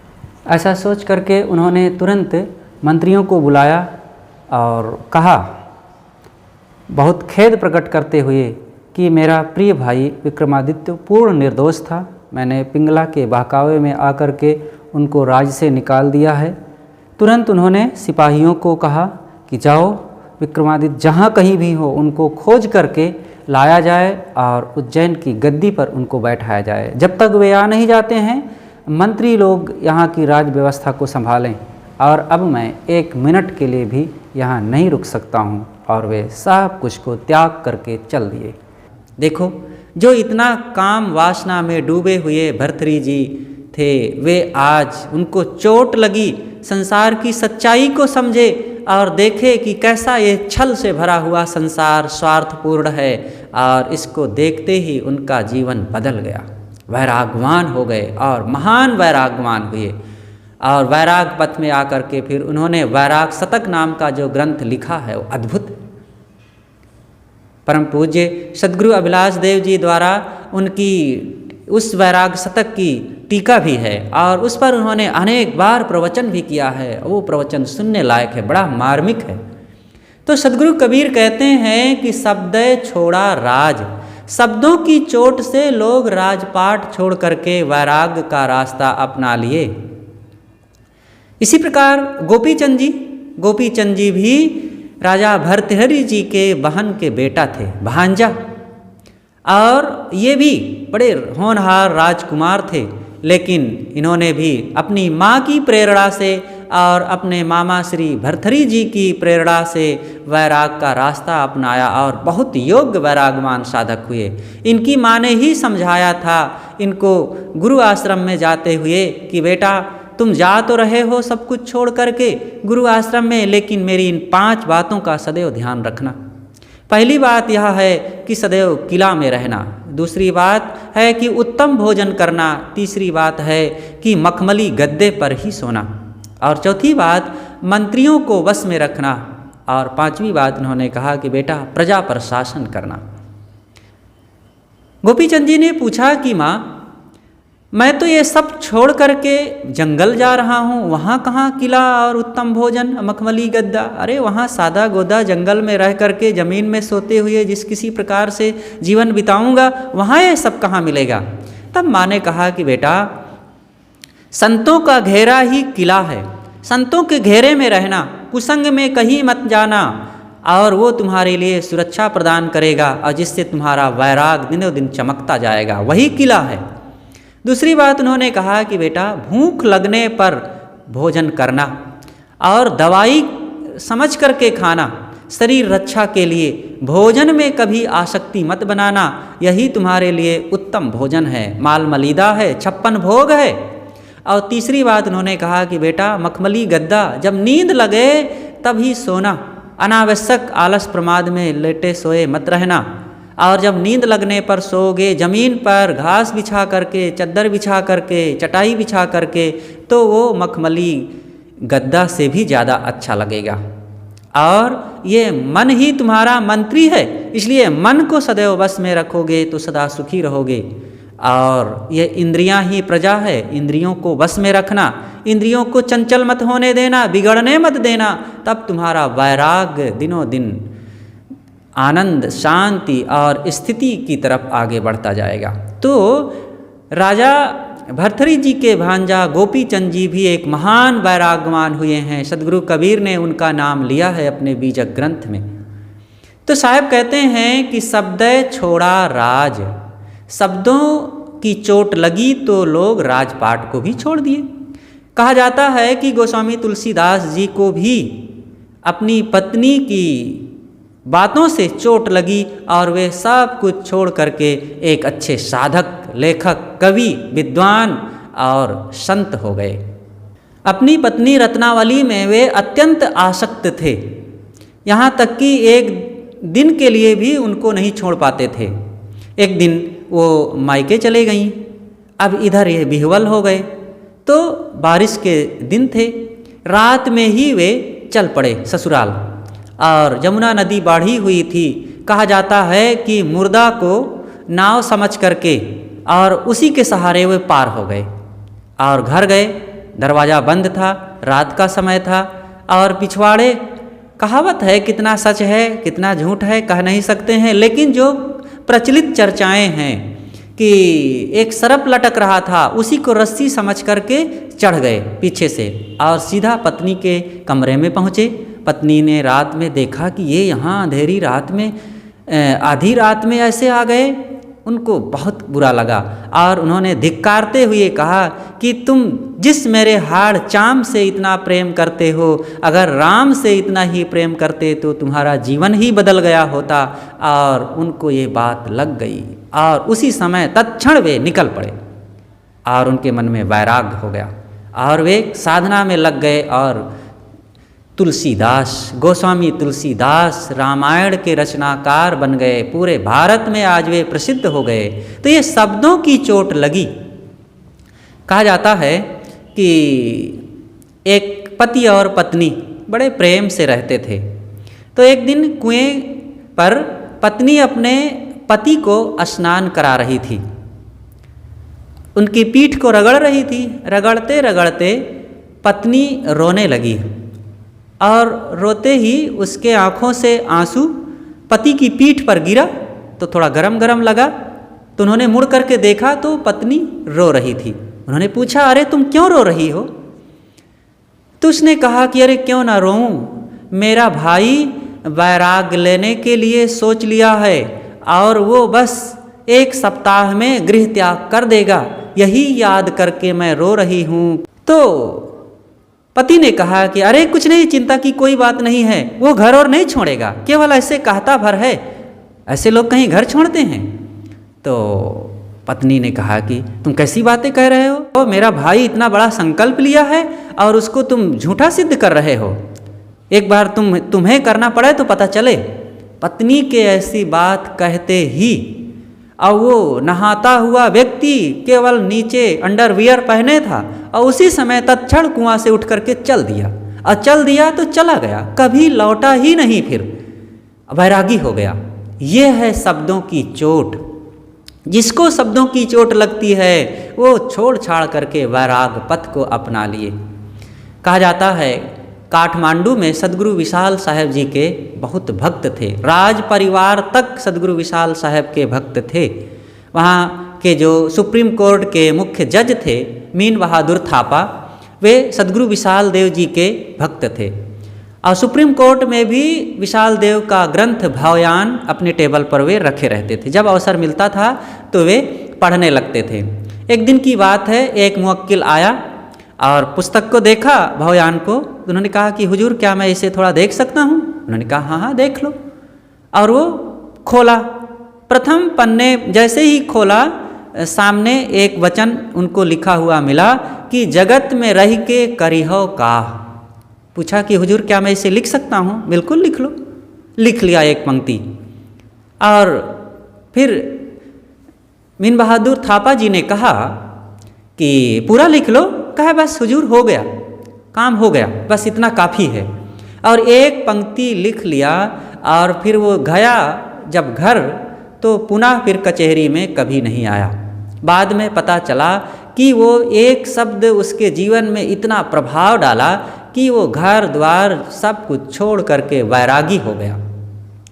ऐसा सोच करके उन्होंने तुरंत मंत्रियों को बुलाया और कहा, बहुत खेद प्रकट करते हुए, कि मेरा प्रिय भाई विक्रमादित्य पूर्ण निर्दोष था। मैंने पिंगला के बहकावे में आकर के उनको राज से निकाल दिया है। तुरंत उन्होंने सिपाहियों को कहा कि जाओ, विक्रमादित्य जहाँ कहीं भी हो उनको खोज करके लाया जाए और उज्जैन की गद्दी पर उनको बैठाया जाए। जब तक वे आ नहीं जाते हैं, मंत्री लोग यहाँ की राज व्यवस्था को संभालें, और अब मैं 1 मिनट के लिए भी यहाँ नहीं रुक सकता हूँ। और वे सब कुछ को त्याग करके चल दिए। देखो, जो इतना काम वासना में डूबे हुए भर्तृहरि जी थे, वे आज उनको चोट लगी, संसार की सच्चाई को समझे और देखे कि कैसा ये छल से भरा हुआ संसार स्वार्थपूर्ण है। और इसको देखते ही उनका जीवन बदल गया, वैरागवान हो गए और महान वैरागवान हुए। और वैराग पथ में आकर के फिर उन्होंने वैराग शतक नाम का जो ग्रंथ लिखा है वो अद्भुत। परम पूज्य सद्गुरु अभिलाष देव जी द्वारा उनकी उस वैराग शतक की टीका भी है, और उस पर उन्होंने अनेक बार प्रवचन भी किया है। वो प्रवचन सुनने लायक है, बड़ा मार्मिक है। तो सद्गुरु कबीर कहते हैं कि शब्द छोड़ा राज, शब्दों की चोट से लोग राजपाट छोड़ करके वैराग का रास्ता अपना लिए। इसी प्रकार गोपीचंद जी भी राजा भर्तृहरि जी के बहन के बेटा थे, भांजा। और ये भी बड़े होनहार राजकुमार थे, लेकिन इन्होंने भी अपनी माँ की प्रेरणा से और अपने मामा श्री भर्तृहरि जी की प्रेरणा से वैराग का रास्ता अपनाया और बहुत योग्य वैरागवान साधक हुए। इनकी माँ ने ही समझाया था इनको गुरु आश्रम में जाते हुए कि बेटा, तुम जा तो रहे हो सब कुछ छोड़ करके गुरु आश्रम में, लेकिन मेरी इन 5 बातों का सदैव ध्यान रखना। पहली बात यह है कि सदैव किला में रहना। दूसरी बात है कि उत्तम भोजन करना। तीसरी बात है कि मखमली गद्दे पर ही सोना। और चौथी बात, मंत्रियों को वश में रखना। और 5वीं बात उन्होंने कहा कि बेटा, प्रजा पर शासन करना। गोपीचंद जी ने पूछा कि माँ, मैं तो ये सब छोड़ करके जंगल जा रहा हूँ, वहाँ कहाँ किला और उत्तम भोजन, मखमली गद्दा? अरे वहाँ सादा गोदा जंगल में रह करके ज़मीन में सोते हुए जिस किसी प्रकार से जीवन बिताऊंगा, वहाँ ये सब कहाँ मिलेगा? तब माँ ने कहा कि बेटा, संतों का घेरा ही किला है। संतों के घेरे में रहना, कुसंग में कहीं मत जाना, और वो तुम्हारे लिए सुरक्षा प्रदान करेगा और जिससे तुम्हारा वैराग दिनों दिन चमकता जाएगा, वही किला है। दूसरी बात उन्होंने कहा कि बेटा भूख लगने पर भोजन करना और दवाई समझ करके खाना, शरीर रक्षा के लिए भोजन में कभी आसक्ति मत बनाना, यही तुम्हारे लिए उत्तम भोजन है, माल मलीदा है, 56 भोग है। और तीसरी बात उन्होंने कहा कि बेटा मखमली गद्दा, जब नींद लगे तभी सोना, अनावश्यक आलस प्रमाद में लेटे सोए मत रहना। और जब नींद लगने पर सोओगे ज़मीन पर घास बिछा करके, चद्दर बिछा करके, चटाई बिछा करके, तो वो मखमली गद्दा से भी ज़्यादा अच्छा लगेगा। और ये मन ही तुम्हारा मंत्री है, इसलिए मन को सदैव वश में रखोगे तो सदा सुखी रहोगे। और ये इंद्रियां ही प्रजा है, इंद्रियों को वश में रखना, इंद्रियों को चंचल मत होने देना, बिगड़ने मत देना, तब तुम्हारा वैराग दिनों दिन आनंद, शांति और स्थिति की तरफ आगे बढ़ता जाएगा। तो राजा भर्तृहरि जी के भांजा गोपी चंद जी भी एक महान वैरागवान हुए हैं। सदगुरु कबीर ने उनका नाम लिया है अपने बीजक ग्रंथ में। तो साहब कहते हैं कि शब्दय छोड़ा राज, शब्दों की चोट लगी तो लोग राजपाट को भी छोड़ दिए। कहा जाता है कि गोस्वामी तुलसीदास जी को भी अपनी पत्नी की बातों से चोट लगी और वे सब कुछ छोड़ करके एक अच्छे साधक, लेखक, कवि, विद्वान और संत हो गए। अपनी पत्नी रत्नावली में वे अत्यंत आसक्त थे, यहाँ तक कि एक दिन के लिए भी उनको नहीं छोड़ पाते थे। एक दिन वो मायके चले गईं, अब इधर ये बिहवल हो गए। तो बारिश के दिन थे, रात में ही वे चल पड़े ससुराल। और जमुना नदी बाढ़ी हुई थी। कहा जाता है कि मुर्दा को नाव समझ करके और उसी के सहारे वे पार हो गए और घर गए। दरवाज़ा बंद था, रात का समय था और पिछवाड़े, कहावत है कितना सच है कितना झूठ है कह नहीं सकते हैं, लेकिन जो प्रचलित चर्चाएं हैं कि एक सरप लटक रहा था, उसी को रस्सी समझ करके चढ़ गए पीछे से और सीधा पत्नी के कमरे में पहुँचे। पत्नी ने रात में देखा कि ये यहाँ अंधेरी रात में, आधी रात में ऐसे आ गए। उनको बहुत बुरा लगा और उन्होंने धिक्कारते हुए कहा कि तुम जिस मेरे हाड़ चाम से इतना प्रेम करते हो, अगर राम से इतना ही प्रेम करते तो तुम्हारा जीवन ही बदल गया होता। और उनको ये बात लग गई और उसी समय तत्क्षण वे निकल पड़े और उनके मन में वैराग हो गया और वे साधना में लग गए। और तुलसीदास, गोस्वामी तुलसीदास रामायण के रचनाकार बन गए, पूरे भारत में आज वे प्रसिद्ध हो गए। तो ये शब्दों की चोट लगी। कहा जाता है कि एक पति और पत्नी बड़े प्रेम से रहते थे। तो एक दिन कुएं पर पत्नी अपने पति को स्नान करा रही थी, उनकी पीठ को रगड़ रही थी। रगड़ते रगड़ते पत्नी रोने लगी और रोते ही उसके आँखों से आंसू पति की पीठ पर गिरा तो थोड़ा गरम गरम लगा। तो उन्होंने मुड़ करके देखा तो पत्नी रो रही थी। उन्होंने पूछा, अरे तुम क्यों रो रही हो? तो उसने कहा कि अरे क्यों ना रोऊं, मेरा भाई वैराग लेने के लिए सोच लिया है और वो बस 1 सप्ताह में गृह त्याग कर देगा, यही याद करके मैं रो रही हूँ। तो पति ने कहा कि अरे कुछ नहीं, चिंता की कोई बात नहीं है, वो घर और नहीं छोड़ेगा, केवल ऐसे कहता भर है, ऐसे लोग कहीं घर छोड़ते हैं। तो पत्नी ने कहा कि तुम कैसी बातें कह रहे हो, तो मेरा भाई इतना बड़ा संकल्प लिया है और उसको तुम झूठा सिद्ध कर रहे हो, एक बार तुम्हें करना पड़े तो पता चले। पत्नी के ऐसी बात कहते ही और वो नहाता हुआ व्यक्ति केवल नीचे अंडरवियर पहने था और उसी समय तत्क्षण कुआं से उठ करके चल दिया और चल दिया तो चला गया, कभी लौटा ही नहीं, फिर वैरागी हो गया। ये है शब्दों की चोट। जिसको शब्दों की चोट लगती है वो छोड़ छाड़ करके वैराग पथ को अपना लिए। कहा जाता है काठमांडू में सदगुरु विशाल साहेब जी के बहुत भक्त थे, राज परिवार तक सदगुरु विशाल साहेब के भक्त थे। वहाँ के जो सुप्रीम कोर्ट के मुख्य जज थे मीन बहादुर थापा, वे सदगुरु विशाल देव जी के भक्त थे। और सुप्रीम कोर्ट में भी विशाल देव का ग्रंथ भावयान अपने टेबल पर वे रखे रहते थे। जब अवसर मिलता था तो वे पढ़ने लगते थे। एक दिन की बात है, एक मुवक्किल आया और पुस्तक को देखा, भावयान को। उन्होंने कहा कि हुजूर क्या मैं इसे थोड़ा देख सकता हूँ? उन्होंने कहा हाँ हाँ देख लो। और वो खोला, प्रथम पन्ने जैसे ही खोला, सामने एक वचन उनको लिखा हुआ मिला कि जगत में रह के करिहो का। पूछा कि हुजूर क्या मैं इसे लिख सकता हूँ? बिल्कुल लिख लो। लिख लिया एक पंक्ति। और फिर मीन बहादुर थापा जी ने कहा कि पूरा लिख लो। कहा बस हुजूर हो गया, काम हो गया, बस इतना काफ़ी है। और एक पंक्ति लिख लिया और फिर वो गया जब घर, तो पुनः फिर कचहरी में कभी नहीं आया। बाद में पता चला कि वो एक शब्द उसके जीवन में इतना प्रभाव डाला कि वो घर द्वार सब कुछ छोड़ करके वैरागी हो गया।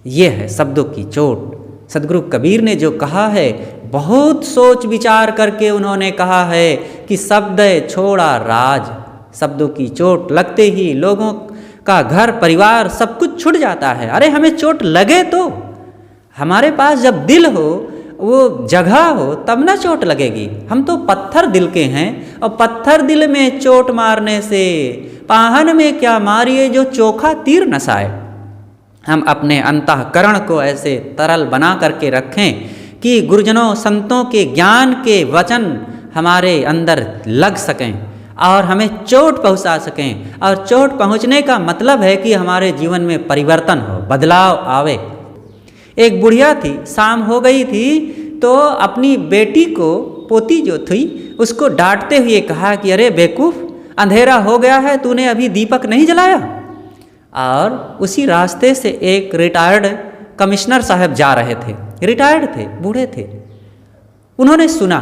ये है शब्दों की चोट। सदगुरु कबीर ने जो कहा है, बहुत सोच विचार करके उन्होंने कहा है कि शब्द छोड़ा राज। शब्दों की चोट लगते ही लोगों का घर परिवार सब कुछ छूट जाता है। अरे हमें चोट लगे तो, हमारे पास जब दिल हो, वो जगह हो, तब ना चोट लगेगी। हम तो पत्थर दिल के हैं, और पत्थर दिल में चोट मारने से पाहन में क्या मारिए जो चोखा तीर नसाए। हम अपने अंतःकरण को ऐसे तरल बना करके रखें कि गुरुजनों संतों के ज्ञान के वचन हमारे अंदर लग सकें और हमें चोट पहुंचा सकें। और चोट पहुंचने का मतलब है कि हमारे जीवन में परिवर्तन हो, बदलाव आवे। एक बुढ़िया थी, शाम हो गई थी, तो अपनी बेटी को, पोती जो थी, उसको डांटते हुए कहा कि अरे बेवकूफ़, अंधेरा हो गया है, तूने अभी दीपक नहीं जलाया। और उसी रास्ते से एक रिटायर्ड कमिश्नर साहब जा रहे थे, रिटायर्ड थे, बूढ़े थे। उन्होंने सुना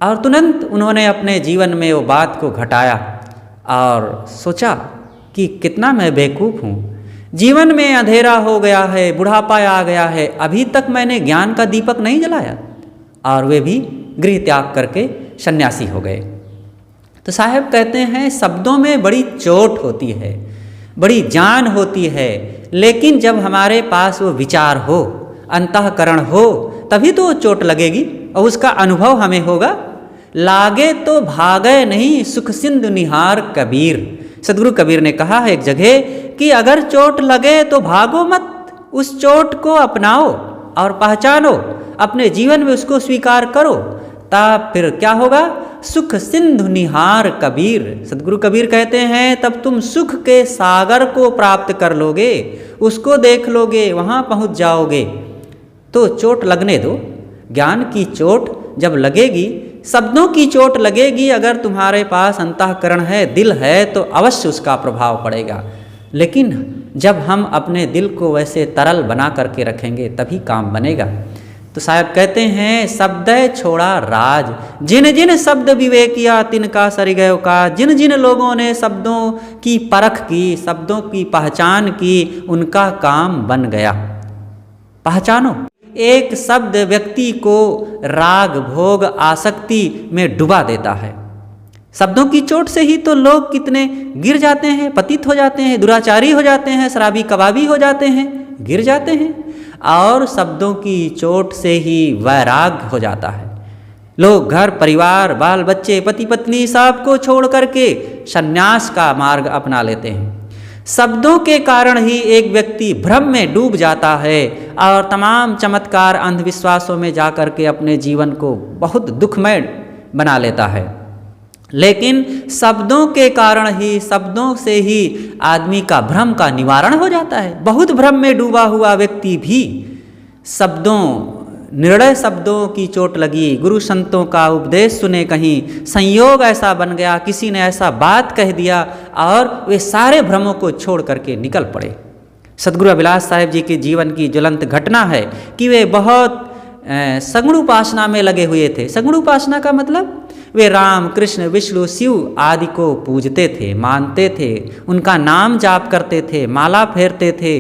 और तुरंत उन्होंने अपने जीवन में वो बात को घटाया और सोचा कि कितना मैं बेवकूफ़ हूँ। जीवन में अंधेरा हो गया है, बुढ़ापा आ गया है, अभी तक मैंने ज्ञान का दीपक नहीं जलाया। और वे भी गृह त्याग करके सन्यासी हो गए। तो साहब कहते हैं शब्दों में बड़ी चोट होती है, बड़ी जान होती है, लेकिन जब हमारे पास वो विचार हो, अंतःकरण हो, तभी तो चोट लगेगी और उसका अनुभव हमें होगा। लागे तो भागे नहीं, सुख सिंधु निहार कबीर। सदगुरु कबीर ने कहा है एक जगह कि अगर चोट लगे तो भागो मत, उस चोट को अपनाओ और पहचानो, अपने जीवन में उसको स्वीकार करो, तब फिर क्या होगा? सुख सिंधु निहार कबीर। सदगुरु कबीर कहते हैं तब तुम सुख के सागर को प्राप्त कर लोगे, उसको देख लोगे, वहाँ पहुँच जाओगे। तो चोट लगने दो। ज्ञान की चोट जब लगेगी, शब्दों की चोट लगेगी, अगर तुम्हारे पास अंतःकरण है, दिल है, तो अवश्य उसका प्रभाव पड़ेगा। लेकिन जब हम अपने दिल को वैसे तरल बना करके रखेंगे तभी काम बनेगा। तो साहब कहते हैं शब्द छोड़ा राज, जिन जिन शब्द विवेकिया तिनका सरि गयो का। जिन जिन लोगों ने शब्दों की परख की, शब्दों की पहचान की, उनका काम बन गया। पहचानो, एक शब्द व्यक्ति को राग भोग आसक्ति में डुबा देता है। शब्दों की चोट से ही तो लोग कितने गिर जाते हैं, पतित हो जाते हैं, दुराचारी हो जाते हैं, शराबी कबाबी हो जाते हैं, गिर जाते हैं। और शब्दों की चोट से ही वैराग हो जाता है। लोग घर परिवार बाल बच्चे पति पत्नी सब को छोड़ करके सन्यास का मार्ग अपना लेते हैं। शब्दों के कारण ही एक व्यक्ति भ्रम में डूब जाता है और तमाम चमत्कार अंधविश्वासों में जाकर के अपने जीवन को बहुत दुखमय बना लेता है। लेकिन शब्दों के कारण ही, शब्दों से ही आदमी का भ्रम का निवारण हो जाता है। बहुत भ्रम में डूबा हुआ व्यक्ति भी शब्दों, निर्णय शब्दों की चोट लगी, गुरु संतों का उपदेश सुने, कहीं संयोग ऐसा बन गया, किसी ने ऐसा बात कह दिया और वे सारे भ्रमों को छोड़ करके निकल पड़े। सदगुरु अभिलाष साहिब जी के जीवन की ज्वलंत घटना है कि वे बहुत सगुण उपासना में लगे हुए थे। सगुण उपासना का मतलब वे राम कृष्ण विष्णु शिव आदि को पूजते थे, मानते थे, उनका नाम जाप करते थे, माला फेरते थे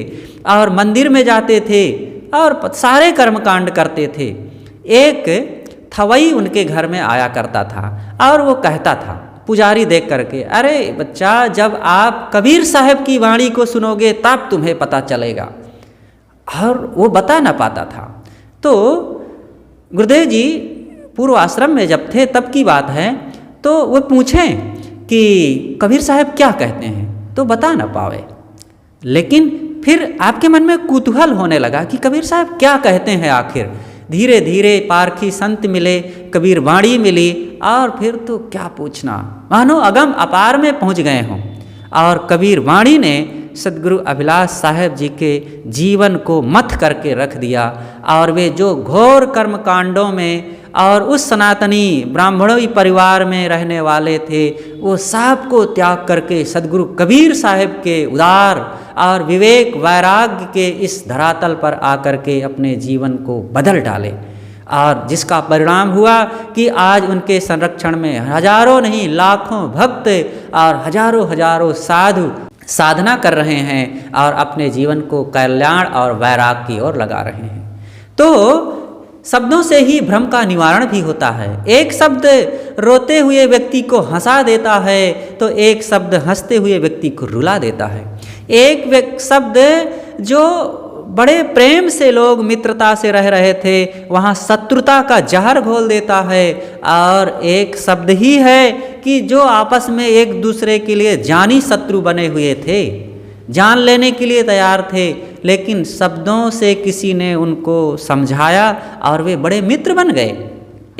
और मंदिर में जाते थे और सारे कर्मकांड करते थे। एक थवई उनके घर में आया करता था और वो कहता था पुजारी देख करके, अरे बच्चा, जब आप कबीर साहब की वाणी को सुनोगे तब तुम्हें पता चलेगा। और वो बता ना पाता था। तो गुरुदेव जी पूर्व आश्रम में जब थे तब की बात है, तो वो पूछें कि कबीर साहब क्या कहते हैं, तो बता ना पावे। लेकिन फिर आपके मन में कुतूहल होने लगा कि कबीर साहब क्या कहते हैं आखिर। धीरे धीरे पारखी संत मिले, कबीर वाणी मिली, और फिर तो क्या पूछना, मानो अगम अपार में पहुंच गए हों। और कबीर वाणी ने सदगुरु अभिलाष साहब जी के जीवन को मथ करके रख दिया। और वे जो घोर कर्म कांडों में और उस सनातनी ब्राह्मणों परिवार में रहने वाले थे, वो सब को त्याग करके सदगुरु कबीर साहब के उदार और विवेक वैराग्य के इस धरातल पर आकर के अपने जीवन को बदल डाले। और जिसका परिणाम हुआ कि आज उनके संरक्षण में हजारों नहीं लाखों भक्त और हजारों हजारों साधु साधना कर रहे हैं और अपने जीवन को कल्याण और वैराग की ओर लगा रहे हैं। तो शब्दों से ही भ्रम का निवारण भी होता है। एक शब्द रोते हुए व्यक्ति को हंसा देता है, तो एक शब्द हंसते हुए व्यक्ति को रुला देता है। एक शब्द जो बड़े प्रेम से लोग मित्रता से रह रहे थे, वहाँ शत्रुता का जहर घोल देता है। और एक शब्द ही है कि जो आपस में एक दूसरे के लिए जानी शत्रु बने हुए थे, जान लेने के लिए तैयार थे, लेकिन शब्दों से किसी ने उनको समझाया और वे बड़े मित्र बन गए।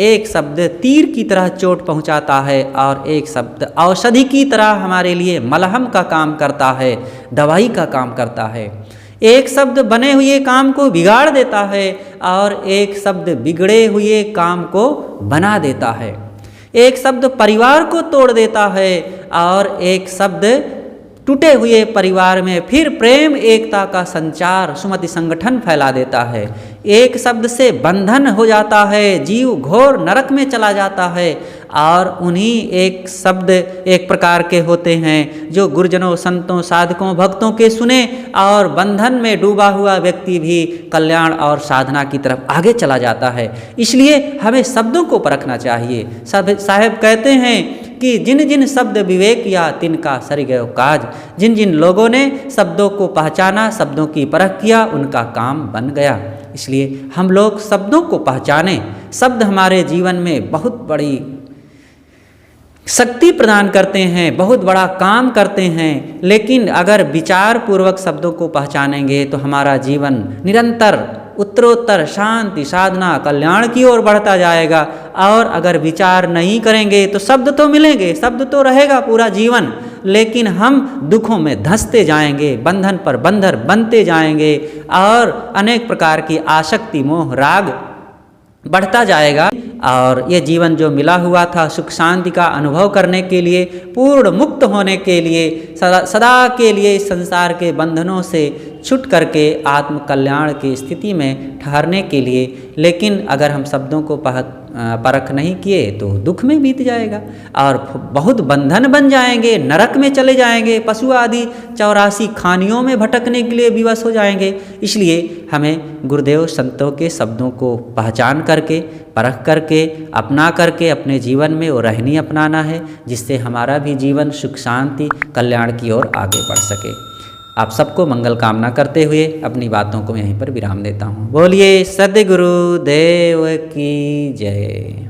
एक शब्द तीर की तरह चोट पहुंचाता है और एक शब्द औषधि की तरह हमारे लिए मलहम का काम करता है, दवाई का काम करता है। एक शब्द बने हुए काम को बिगाड़ देता है और एक शब्द बिगड़े हुए काम को बना देता है। एक शब्द परिवार को तोड़ देता है और एक शब्द टूटे हुए परिवार में फिर प्रेम एकता का संचार सुमति संगठन फैला देता है। एक शब्द से बंधन हो जाता है, जीव घोर नरक में चला जाता है। और उन्हीं एक शब्द एक प्रकार के होते हैं जो गुरुजनों, संतों, साधकों, भक्तों के सुने और बंधन में डूबा हुआ व्यक्ति भी कल्याण और साधना की तरफ आगे चला जाता है। इसलिए हमें शब्दों को परखना चाहिए। साहब कहते हैं कि जिन जिन शब्द विवेक या तिनका सरि गयो काज, जिन जिन लोगों ने शब्दों को पहचाना, शब्दों की परख किया, उनका काम बन गया। इसलिए हम लोग शब्दों को पहचानें। शब्द हमारे जीवन में बहुत बड़ी शक्ति प्रदान करते हैं, बहुत बड़ा काम करते हैं। लेकिन अगर विचार पूर्वक शब्दों को पहचानेंगे तो हमारा जीवन निरंतर उत्तरोत्तर शांति, साधना, कल्याण की ओर बढ़ता जाएगा। और अगर विचार नहीं करेंगे तो शब्द तो मिलेंगे, शब्द तो रहेगा पूरा जीवन, लेकिन हम दुखों में धंसते जाएंगे, बंधन पर बंधन बनते जाएंगे और अनेक प्रकार की आसक्ति, मोह, राग बढ़ता जाएगा। और ये जीवन जो मिला हुआ था सुख शांति का अनुभव करने के लिए, पूर्ण मुक्त होने के लिए, सदा के लिए इस संसार के बंधनों से छूट करके आत्म कल्याण की स्थिति में ठहरने के लिए, लेकिन अगर हम शब्दों को परख नहीं किए तो दुख में बीत जाएगा और बहुत बंधन बन जाएंगे, नरक में चले जाएंगे, पशु आदि 84 खानियों में भटकने के लिए विवश हो जाएंगे। इसलिए हमें गुरुदेव संतों के शब्दों को पहचान करके, परख करके, अपना करके अपने जीवन में वो रहनी अपनाना है, जिससे हमारा भी जीवन सुख शांति कल्याण की ओर आगे बढ़ सके। आप सबको मंगल कामना करते हुए अपनी बातों को यहीं पर विराम देता हूँ। बोलिए सद्गुरु देव की जय।